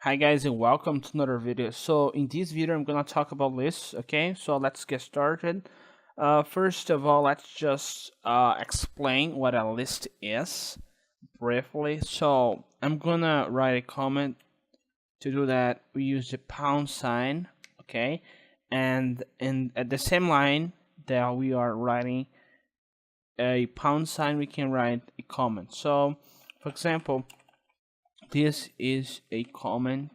Hi guys and welcome to another video. So in this video I'm gonna talk about lists. Okay, so let's get started. First of all, let's just explain what a list is briefly. So I'm gonna write a comment. To do that, we use the pound sign. Okay, and at the same line that we are writing a pound sign, we can write a comment. So for example, this is a comment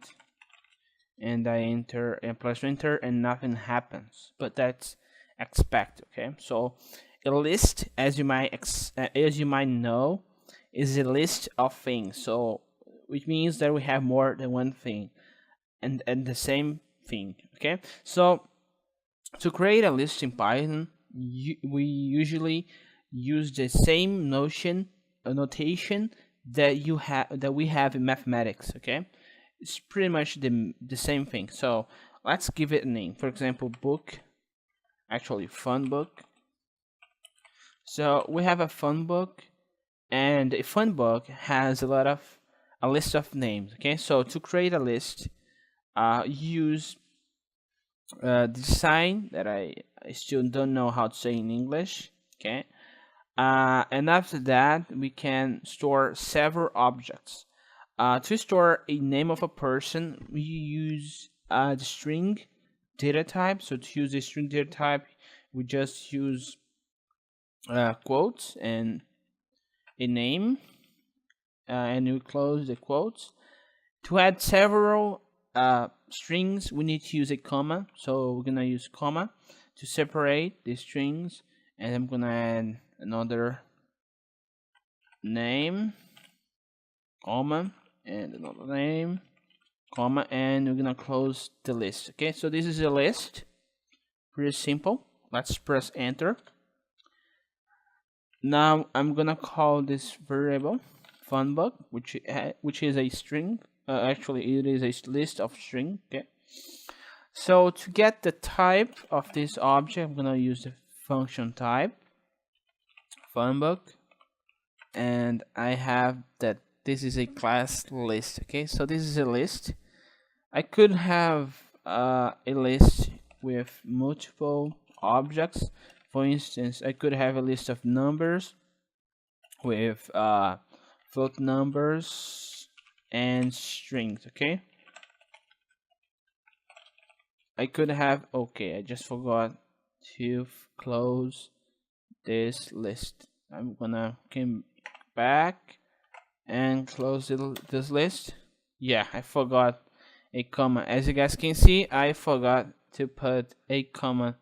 and I enter and press enter and nothing happens. But that's expect. Okay, so a list, as you might know, is a list of things. So which means that we have more than one thing and the same thing. Okay, so to create a list in Python, we usually use the same notation that we have in mathematics. Okay, it's pretty much the same thing. So let's give it a name. For example, book, actually fun book. So we have a fun book, and a fun book has a list of names. Okay, so to create a list, use the sign that I still don't know how to say in English. Okay, and after that we can store several objects. To store a name of a person, we use the string data type. So to use the string data type, we just use quotes and a name, and we close the quotes. To add several strings, we need to use a comma. So we're gonna use comma to separate the strings, and I'm gonna add another name, comma, and another name, comma, and we're gonna close the list. Okay, so this is a list, pretty simple. Let's press enter. Now I'm gonna call this variable funbook, which is a string. Actually, it is a list of string. Okay, so to get the type of this object, I'm gonna use the function type funbook, and I have that this is a class list. Okay, so this is a list. I could have a list with multiple objects. For instance, I could have a list of numbers with float numbers and strings. Okay, I could have. Okay, I just forgot to close this list. I'm gonna come back and close this list. Yeah, I forgot a comma. As you guys can see, I forgot to put a comma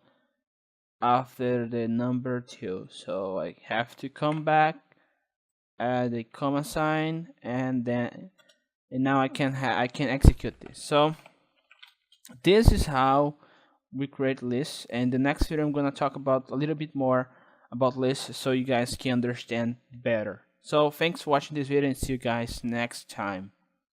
after the number 2. So I have to come back, add a comma sign, and now I can execute this. So this is how we create lists, and the next video I'm gonna talk about a little bit more about lists so you guys can understand better. So thanks for watching this video and see you guys next time.